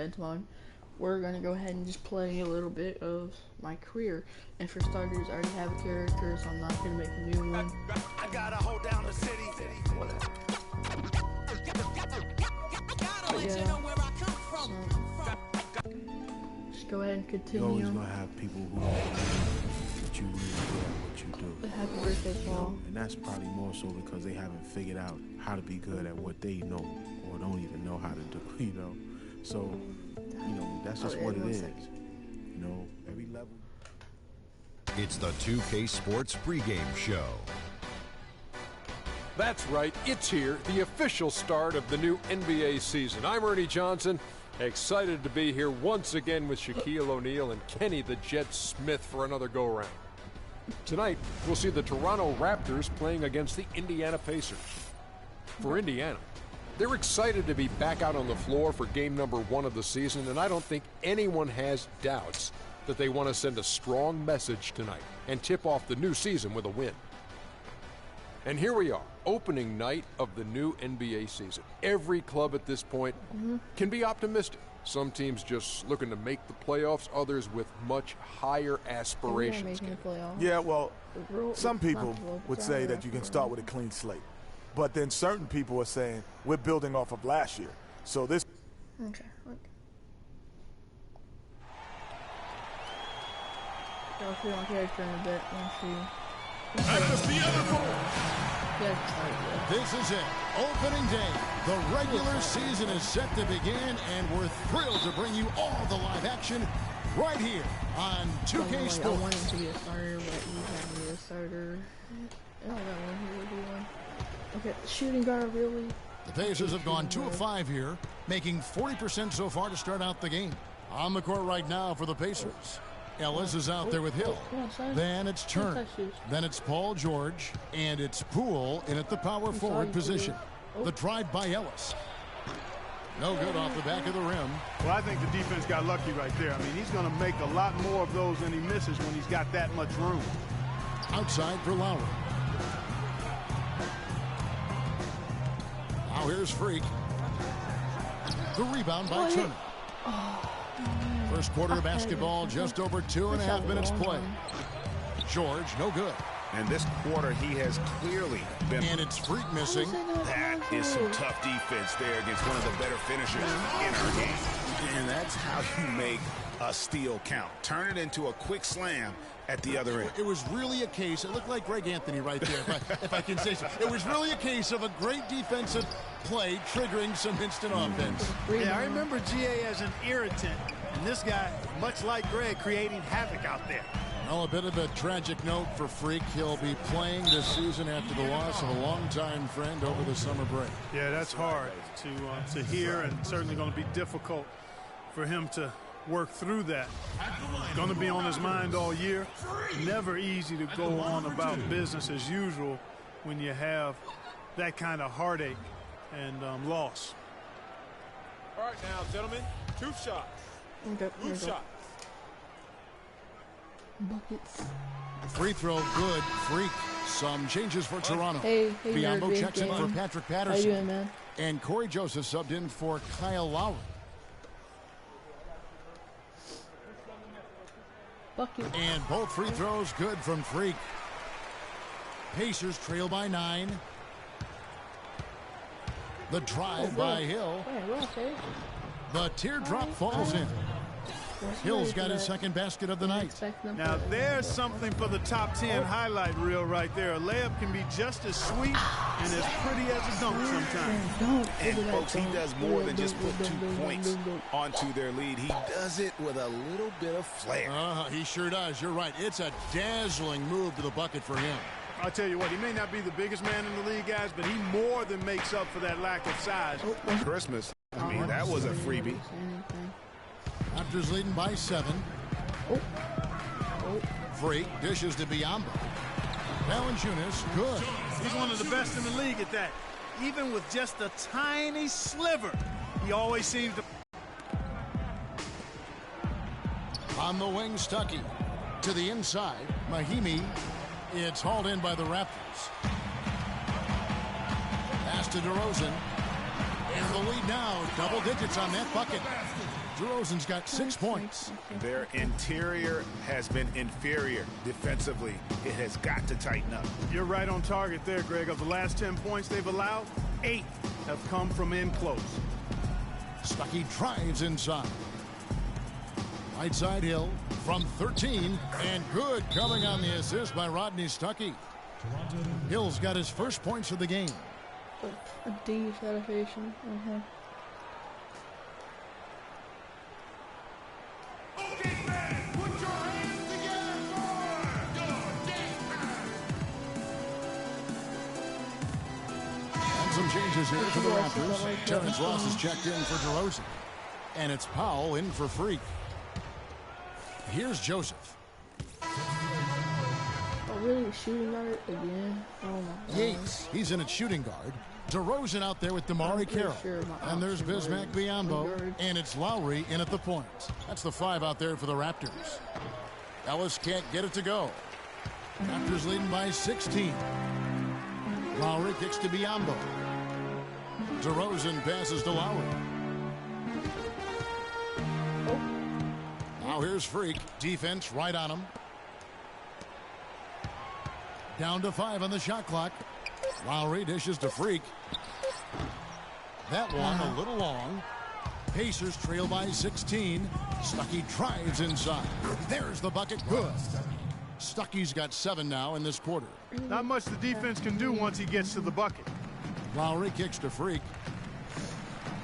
besides mine. We're gonna go ahead and just play a little bit of my career. And for starters, I already have a character, so I'm not gonna make a new one. I gotta hold down the city. Whatever. Just go ahead and continue. You're always gonna have people who don't believe that you really good at what you do. Happy birthday, Paul. And that's probably more so because they haven't figured out how to be good at what they know or don't even know how to do, you know. So, you know, that's just what it is. You know, every level. It's the 2K Sports pregame show. That's right, it's here, the official start of the new NBA season. I'm Ernie Johnson, excited to be here once again with Shaquille O'Neal and Kenny the Jet Smith for another go-round. Tonight, we'll see the Toronto Raptors playing against the Indiana Pacers. For Indiana, they're excited to be back out on the floor for game number 1 of the season, and I don't think anyone has doubts that they want to send a strong message tonight and tip off the new season with a win. And here we are, opening night of the new NBA season. Every club at this point can be optimistic. Some teams just looking to make the playoffs, others with much higher aspirations. Yeah, well, some people would say that you can start with a clean slate. But then certain people are saying we're building off of last year. So this... Okay. I'll see my character in a bit. Let's see. And it's the other This is it. Opening day. The regular season is set to begin, and we're thrilled to bring you all the live action right here on 2K Sports. I want him to be a starter, but he can't be a starter. I don't know when he would be one. Okay, shooting guard, really? The Pacers have gone 2 of 5 here, making 40% so far to start out the game. On the court right now for the Pacers. Ellis is out there with Hill. Then it's Turner. Then it's Paul George. And it's Poole in at the power forward position. The drive by Ellis. No good off the back of the rim. Well, I think the defense got lucky right there. I mean, he's going to make a lot more of those than he misses when he's got that much room. Outside for Lowry. Now here's Freak. The rebound by Turner. First quarter of basketball, just over 2.5 minutes play. George, no good. And this quarter, he has clearly been... And it's Freak missing. That is some tough defense there against one of the better finishers in our game. And that's how you make a steal count. Turn it into a quick slam at the other end. It was really a case, it looked like Greg Anthony right there, if I can say so. It was really a case of a great defensive play triggering some instant offense. Yeah, I remember GA as an irritant. And this guy, much like Greg, creating havoc out there. Well, a bit of a tragic note for Freak. He'll be playing this season after the loss of a longtime friend over the summer break. Yeah, that's hard to hear, and certainly going to be difficult for him to work through that. Going to be on his mind all year. Never easy to go on about business as usual when you have that kind of heartache and loss. All right now, gentlemen, 2 shots. Okay, 2 shots. Buckets. Free throw good. Freak. Some changes for Toronto. Hey, Biombo checks in for Patrick Patterson. How you doing, man? And Corey Joseph subbed in for Kyle Lowry. Bucket. And both free throws good from Freak. Pacers trail by 9. The drive by Hill. The teardrop falls in. Hill's got his second basket of the night. Now there's something for the top 10 highlight reel right there. A layup can be just as sweet and as pretty as a dunk sometimes. And folks, he does more than just put 2 points onto their lead. He does it with a little bit of flair. He sure does. You're right. It's a dazzling move to the bucket for him. I'll tell you what, he may not be the biggest man in the league, guys, but he more than makes up for that lack of size. Christmas, I mean, that was a freebie. Raptors leading by 7. Freak dishes to Biombo. Valanciunas, good. He's one of the best in the league at that. Even with just a tiny sliver, he always seems to... On the wing, Stuckey. To the inside, Mahimi. It's hauled in by the Raptors. Pass to DeRozan. And the lead now, double digits on that bucket. DeRozan's got 6 points. Their interior has been inferior defensively. It has got to tighten up. You're right on target there, Greg. Of the last 10 points they've allowed, 8 have come from in close. Stuckey drives inside. Right side Hill from 13, and good coming on the assist by Rodney Stuckey. Hill's got his first points of the game. A D satisfaction. Some changes here for the Raptors. Terrence Ross is checked in for DeRozan. And it's Powell in for Freak. Here's Joseph. Oh, really? Shooting guard again? Oh, my God. Yates, he's in at shooting guard. DeRozan out there with Damari Carroll. And there's Bismack Biyombo. And it's Lowry in at the point. That's the 5 out there for the Raptors. Ellis can't get it to go. Raptors leading by 16. Lowry kicks to Biyombo. DeRozan passes to Lowry. Now here's Freak. Defense right on him. Down to 5 on the shot clock. Lowry dishes to Freak. That one a little long. Pacers trail by 16. Stuckey drives inside. There's the bucket. Good. Stuckey's got 7 now in this quarter. Not much the defense can do once he gets to the bucket. Lowry kicks to Freak.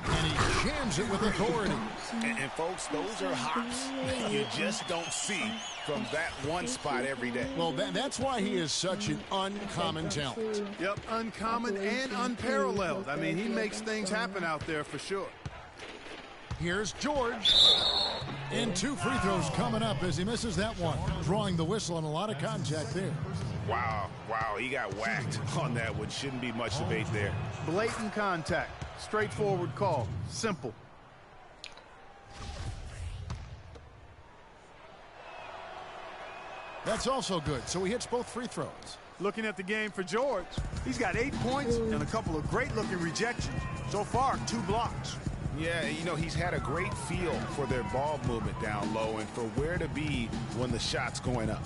And he jams it with authority. And folks, those are hops you just don't see from that one spot every day. Well, that's why he is such an uncommon talent. Yep, uncommon and unparalleled. I mean, he makes things happen out there for sure. Here's George. And 2 free throws coming up as he misses that one. Drawing the whistle and a lot of contact there. Wow, he got whacked on that one. Shouldn't be much debate there. Blatant contact. Straightforward call. Simple. That's also good, so he hits both free throws. Looking at the game for George, he's got 8 points and a couple of great-looking rejections. So far, 2 blocks. Yeah, you know, he's had a great feel for their ball movement down low and for where to be when the shot's going up.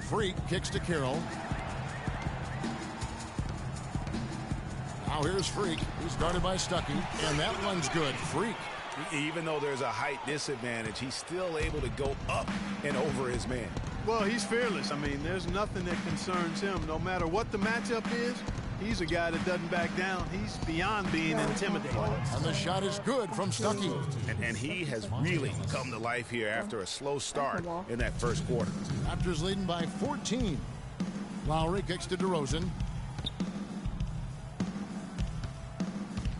Freak kicks to Carroll. Now here's Freak. He's guarded by Stuckey, and that one's good. Freak. Even though there's a height disadvantage, he's still able to go up and over his man. Well, he's fearless. I mean, there's nothing that concerns him. No matter what the matchup is, he's a guy that doesn't back down. He's beyond being intimidated. And the shot is good from Stuckey. And he has really come to life here after a slow start in that first quarter. Raptors leading by 14. Lowry kicks to DeRozan.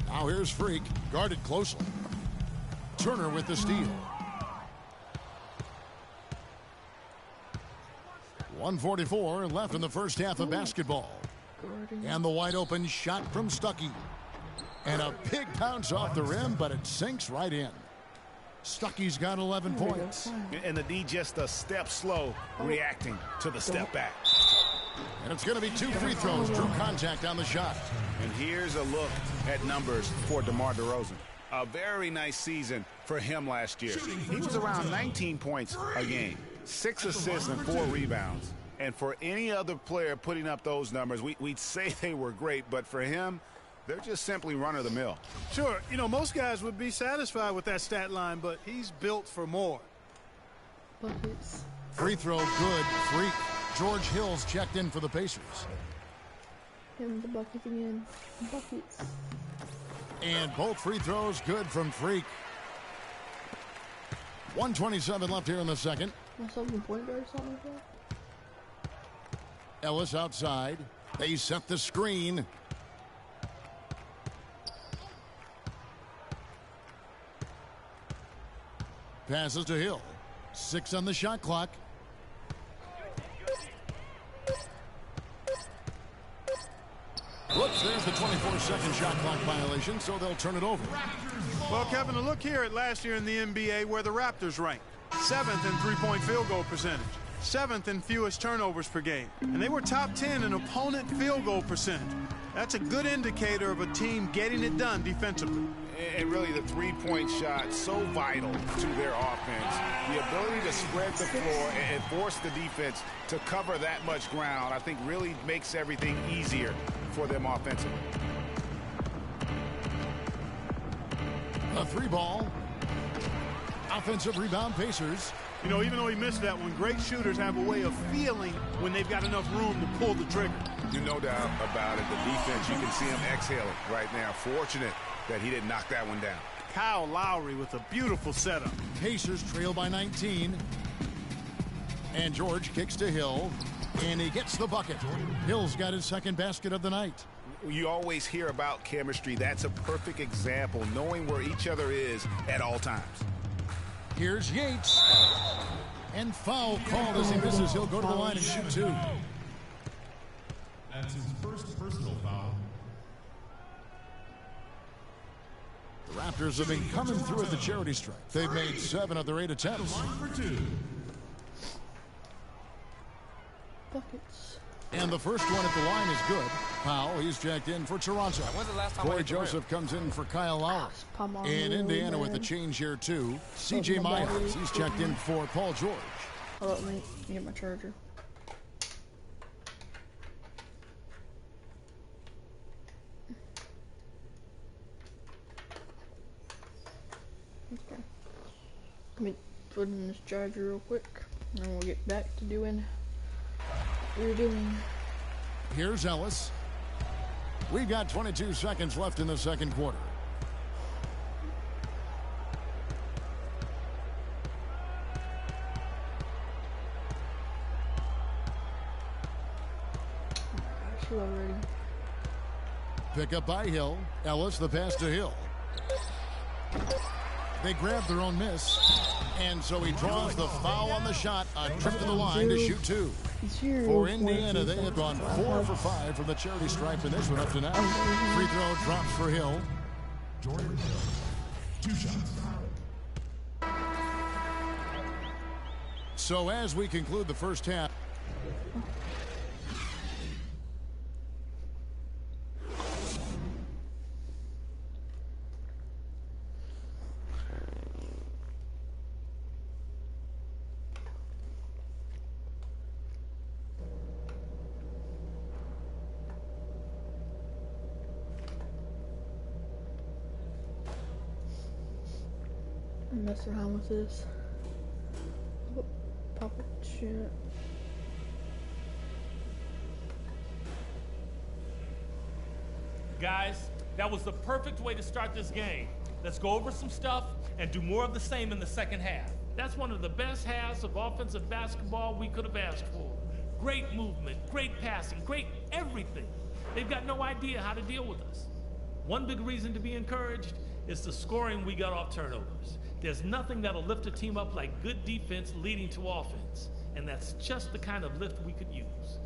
Now here's Freak, guarded closely. Turner with the steal. 1:44 left in the first half of basketball. And the wide open shot from Stuckey. And a big bounce off the rim, but it sinks right in. Stuckey's got 11 points. And the D just a step slow reacting to the step back. And it's going to be 2 free throws. Drew contact on the shot. And here's a look at numbers for DeMar DeRozan. A very nice season for him last year. He was around 19 points a game, 6 assists and 4 rebounds. And for any other player putting up those numbers, we'd say they were great, but for him, they're just simply run-of-the-mill. Sure, you know, most guys would be satisfied with that stat line, but he's built for more. Buckets. Free throw good. Freak. George Hill's checked in for the Pacers. Him the buckets again. Buckets. And both free throws good from Freak. 1:27 left here in the second. Something point guard or something like that? Ellis outside. They set the screen. Passes to Hill. 6 on the shot clock. Whoops, there's the 24-second shot clock violation, so they'll turn it over. Well, Kevin, a look here at last year in the NBA where the Raptors ranked. 7th in three-point field goal percentage. 7th in fewest turnovers per game. And they were top 10 in opponent field goal percentage. That's a good indicator of a team getting it done defensively. And really the three-point shot so vital to their offense. The ability to spread the floor and force the defense to cover that much ground, I think really makes everything easier for them offensively. A three ball. Offensive rebound, Pacers. You know, even though he missed that one, great shooters have a way of feeling when they've got enough room to pull the trigger. No doubt about it. The defense, you can see him exhaling right now. Fortunate that he didn't knock that one down. Kyle Lowry with a beautiful setup. Pacers trail by 19. And George kicks to Hill. And he gets the bucket. Hill's got his second basket of the night. You always hear about chemistry. That's a perfect example, knowing where each other is at all times. Here's Yates. And foul called as he misses. He'll go to the line and shoot two. That's his first personal foul. The Raptors have been coming through at the charity stripe. They've made 7 of their 8 attempts. Buckets. And the first one at the line is good. Powell, he's checked in for Toronto. When's the last time Corey Joseph comes in for Kyle Lowry. And Indiana with a change here, too. C.J. Myers, he's checked in for Paul George. Hold up, let me get my charger. Okay. Let me put in this charger real quick, and we'll get back to doing what we're doing. Here's Ellis. We've got 22 seconds left in the second quarter. Already. Pick up by Hill. Ellis, the pass to Hill. They grab their own miss. And so he draws the foul on the shot. A trip to the line to shoot two. For Indiana, they have gone 4 for 5 from the charity stripe in this one up to now. Free throw drops for Hill. Jordan Hill, 2 shots. So as we conclude the first half, mess around with this. Oh, pop it, shit. Guys, that was the perfect way to start this game. Let's go over some stuff and do more of the same in the second half. That's one of the best halves of offensive basketball we could have asked for. Great movement, great passing, great everything. They've got no idea how to deal with us. One big reason to be encouraged is the scoring we got off turnovers. There's nothing that'll lift a team up like good defense leading to offense, and that's just the kind of lift we could use.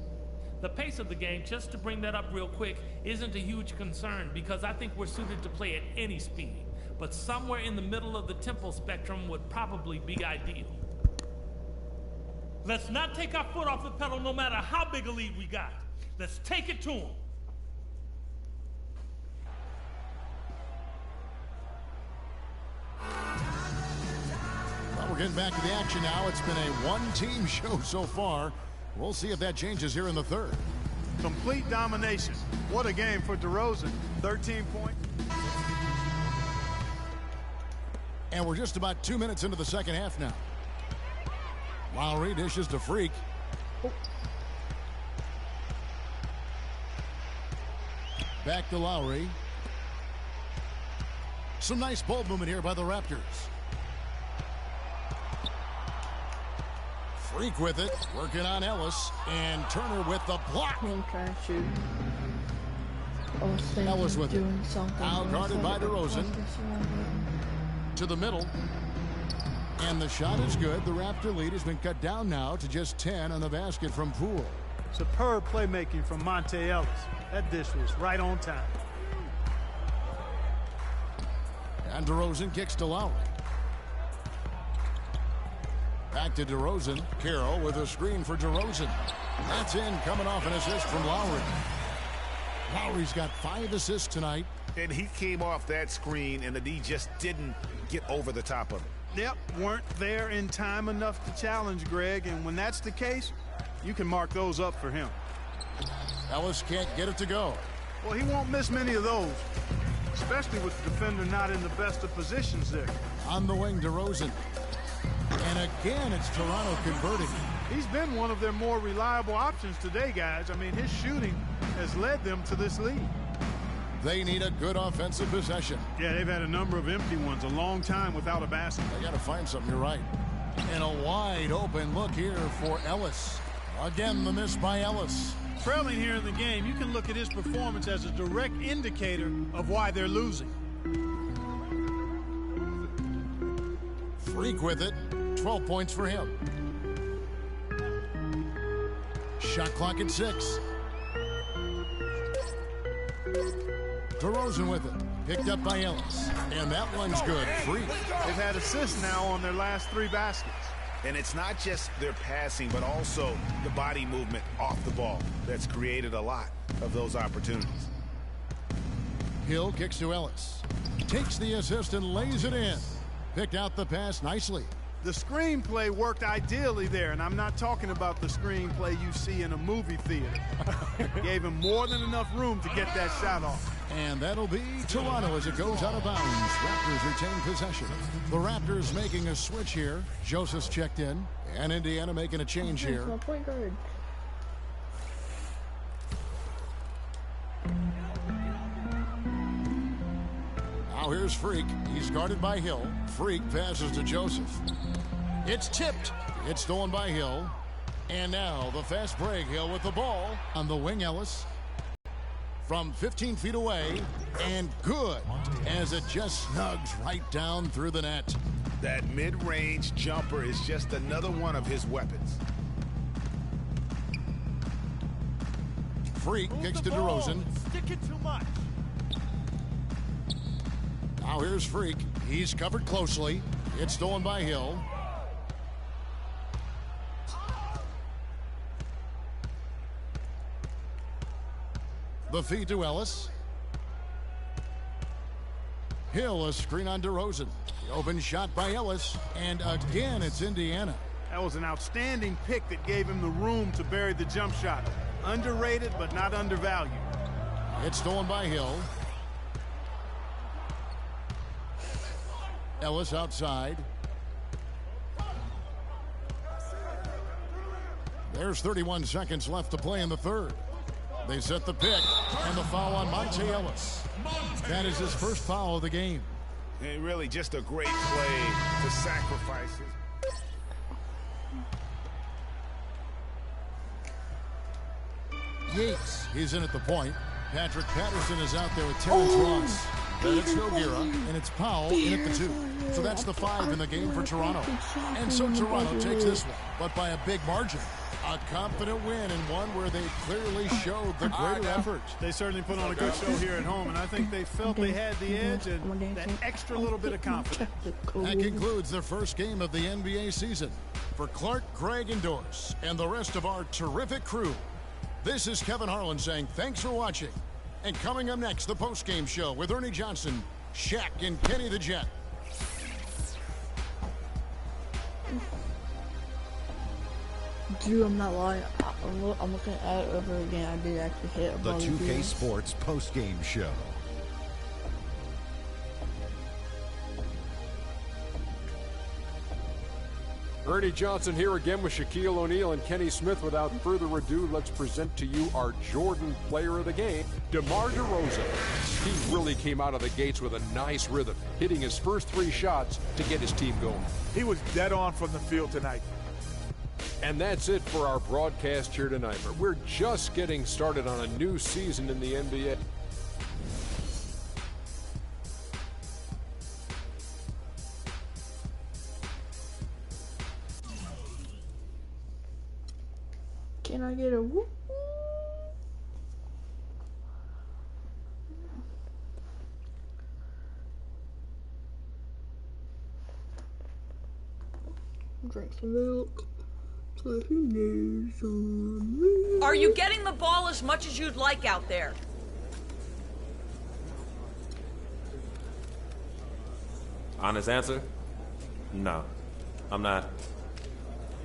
The pace of the game, just to bring that up real quick, isn't a huge concern because I think we're suited to play at any speed, but somewhere in the middle of the tempo spectrum would probably be ideal. Let's not take our foot off the pedal no matter how big a lead we got. Let's take it to them. we're getting back to the action now. It's been a one-team show so far. We'll see if that changes here in the third. Complete domination. What a game for DeRozan. 13 points. And we're just about 2 minutes into the second half now. Lowry dishes to Freak. Back to Lowry. Some nice ball movement here by the Raptors. Freak with it, working on Ellis, and Turner with the block. I'm trying to shoot. Ellis with it. Something. Out guarded by DeRozan. To the middle. And the shot is good. The Raptor lead has been cut down now to just 10 on the basket from Poole. Superb playmaking from Monte Ellis. That dish was right on time. And DeRozan kicks to Lowry. Back to DeRozan. Carroll with a screen for DeRozan. That's in, coming off an assist from Lowry. Lowry's got 5 assists tonight. And he came off that screen, and the D just didn't get over the top of it. Yep, weren't there in time enough to challenge Greg, and when that's the case, you can mark those up for him. Ellis can't get it to go. Well, he won't miss many of those, especially with the defender not in the best of positions there. On the wing, DeRozan. And again, it's Toronto converting. He's been one of their more reliable options today, guys. I mean, his shooting has led them to this lead. They need a good offensive possession. Yeah, they've had a number of empty ones, a long time without a basket. They got to find something, you're right. And a wide open look here for Ellis. Again, the miss by Ellis. Trailing here in the game, you can look at his performance as a direct indicator of why they're losing. Freak with it. 12 points for him. Shot clock at 6. DeRozan with it. Picked up by Ellis. And that one's good. Freak. They've had assists now on their last 3 baskets. And it's not just their passing, but also the body movement off the ball that's created a lot of those opportunities. Hill kicks to Ellis. Takes the assist and lays it in. Picked out the pass nicely. The screenplay worked ideally there, and I'm not talking about the screenplay you see in a movie theater. Gave him more than enough room to get that shot off. And that'll be Toronto as it goes out of bounds. Raptors retain possession. The Raptors making a switch here. Joseph's checked in, and Indiana making a change here. Point guard. Now here's Freak. He's guarded by Hill. Freak passes to Joseph. It's tipped. It's stolen by Hill. And now the fast break. Hill with the ball on the wing. Ellis from 15 feet away, and good as it just snugs right down through the net. That mid-range jumper is just another one of his weapons. Freak kicks to DeRozan. Stick it too much. Now here's Freak. He's covered closely. It's stolen by Hill. The feed to Ellis. Hill, a screen on DeRozan. The open shot by Ellis. And again, it's Indiana. That was an outstanding pick that gave him the room to bury the jump shot. Underrated, but not undervalued. It's stolen by Hill. Ellis outside. There's 31 seconds left to play in the third. They set the pick, and the foul on Monte Ellis. That is his first foul of the game. And really just a great play to sacrifice his. Yates, he's in at the point. Patrick Patterson is out there with Terrence Ross. Then it's Noguera, and it's Powell in at the 2. So that's the 5 in the game for Toronto. And so Toronto takes this one, but by a big margin. A confident win, and one where they clearly showed the greater effort. They certainly put on a good show here at home, and I think they felt they had the edge and that extra little bit of confidence. That concludes the first game of the NBA season. For Clark, Greg, and Doris, and the rest of our terrific crew, this is Kevin Harlan saying thanks for watching. And coming up next, the post-game show with Ernie Johnson, Shaq, and Kenny the Jet. Dude, I'm not lying. I'm looking at it over again. I did actually hit a The ball. 2K Sports post-game show. Ernie Johnson here again with Shaquille O'Neal and Kenny Smith. Without further ado, let's present to you our Jordan player of the game, DeMar DeRozan. He really came out of the gates with a nice rhythm, hitting his first 3 shots to get his team going. He was dead on from the field tonight. And that's it for our broadcast here tonight. But we're just getting started on a new season in the NBA. Can I get a whoop? Drink some milk. Are you getting the ball as much as you'd like out there? Honest answer? No, I'm not.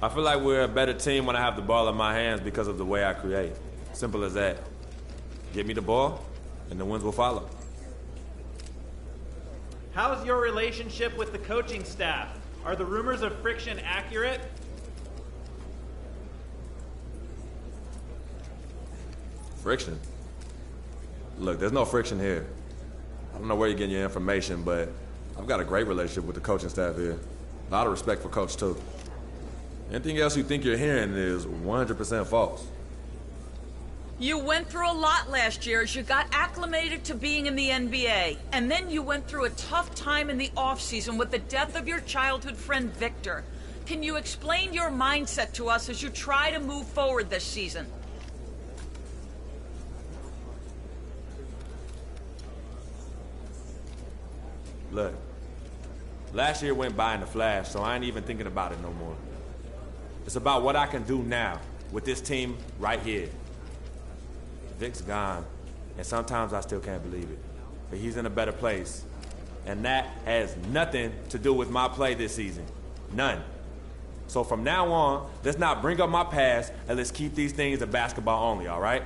I feel like we're a better team when I have the ball in my hands because of the way I create. Simple as that. Get me the ball, and the wins will follow. How's your relationship with the coaching staff? Are the rumors of friction accurate? Friction? Look, there's no friction here. I don't know where you're getting your information, but I've got a great relationship with the coaching staff here. A lot of respect for Coach, too. Anything else you think you're hearing is 100% false. You went through a lot last year as you got acclimated to being in the NBA. And then you went through a tough time in the offseason with the death of your childhood friend, Victor. Can you explain your mindset to us as you try to move forward this season? Look, last year went by in a flash, so I ain't even thinking about it no more. It's about what I can do now with this team right here. Vic's gone, and sometimes I still can't believe it. But he's in a better place. And that has nothing to do with my play this season. None. So from now on, let's not bring up my past, and let's keep these things in basketball only, all right?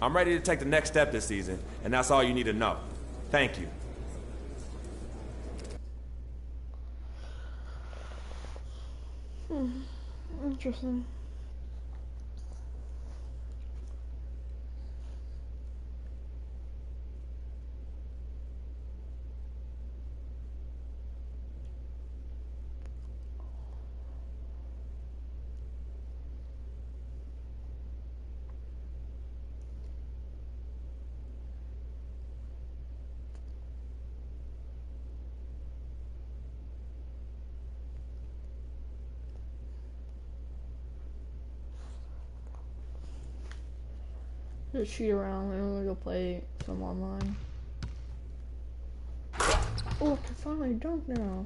I'm ready to take the next step this season, and that's all you need to know. Thank you. Interesting. Just cheat around and I'm gonna go play some online. Oh, I can finally dunk now.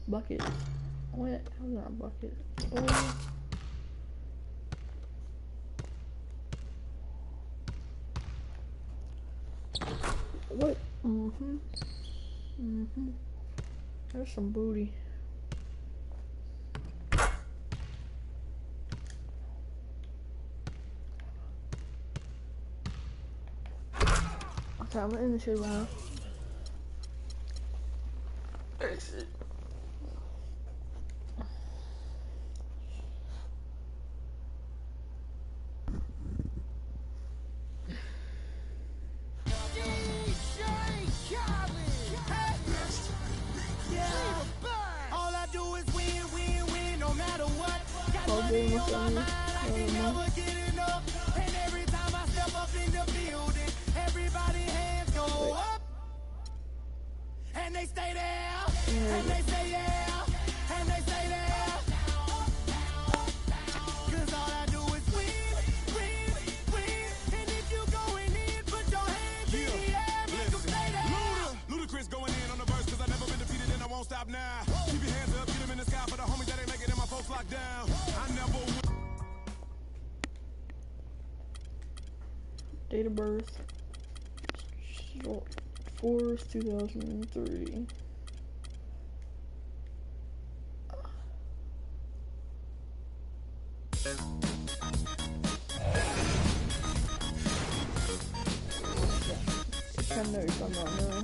Bucket. What? How's that a bucket? Oh. What? There's some booty. Okay, I'm in the shit now. Exit. All I do is win, win, win, no matter what. Got I'll money do on my my mind, ain't never getting up. And every time I step up in the building, everybody hands go up. And they stay there, and they say yeah, and they stay there. Cause all I do is win, win, win. And if you going in, put your hands in the air, make them stay there. Ludacris going in on the verse, cause I've never been defeated and I won't stop now. Keep your hands up, get them in the sky for the homies that ain't making it, my folks locked down. I never will. Date of birth 4th 2003. I know you're talking about now.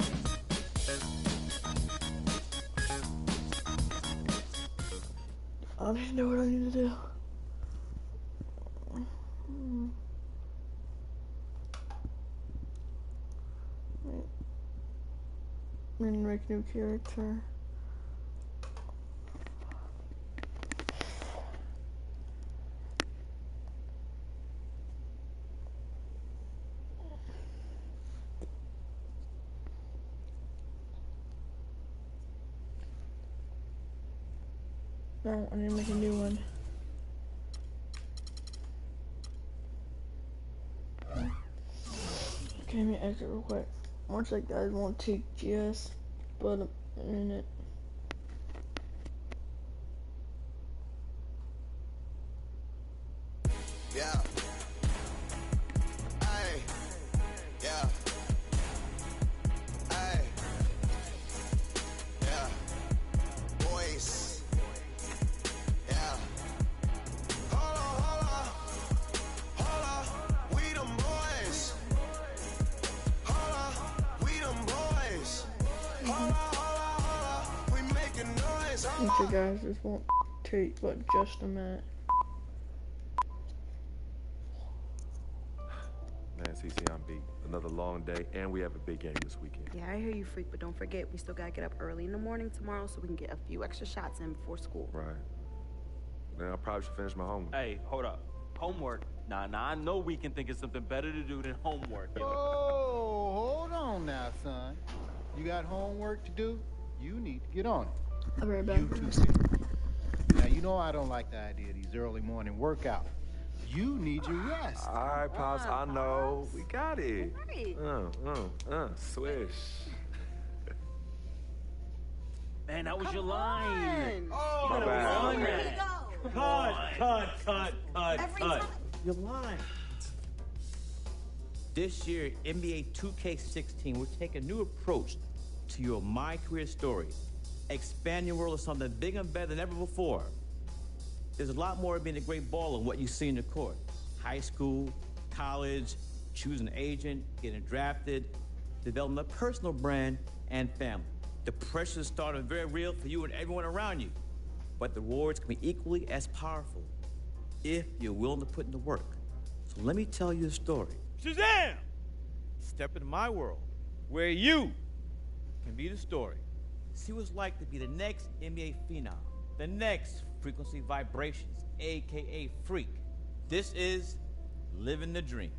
I don't even know what I need to do. I'm gonna make a new character. No, I need to make a new one. Okay, let me exit real quick. Once that guys won't take just but a minute. Yeah. Hey. Yeah. Okay, guys, this won't take but just a minute. Man, CC, I'm beat. Another long day, and we have a big game this weekend. Yeah, I hear you, freak, but don't forget, we still gotta get up early in the morning tomorrow so we can get a few extra shots in before school. Right. Then I probably should finish my homework. Hey, hold up. Homework? Nah, I know we can think of something better to do than homework. Oh, hold on now, son. You got homework to do? You need to get on it. I'll be right back. You too. Now, you know I don't like the idea of these early morning workouts. You need your rest. All right, Pops, I know. We got it. Right. Swish. Man, that was your line. Oh, my bad. Cut. Your line. This year, NBA 2K16, we're taking a new approach to your My Career story. Expand your world of something bigger and better than ever before. There's a lot more of being a great baller than what you see in the court. High school, college, choosing an agent, getting drafted, developing a personal brand, and family. The pressure is starting very real for you and everyone around you. But the rewards can be equally as powerful if you're willing to put in the work. So let me tell you a story. Shazam! Step into my world, where you can be the story. See what it's like to be the next NBA phenom, the next Frequency Vibrations, a.k.a. Freak. This is Living the Dream.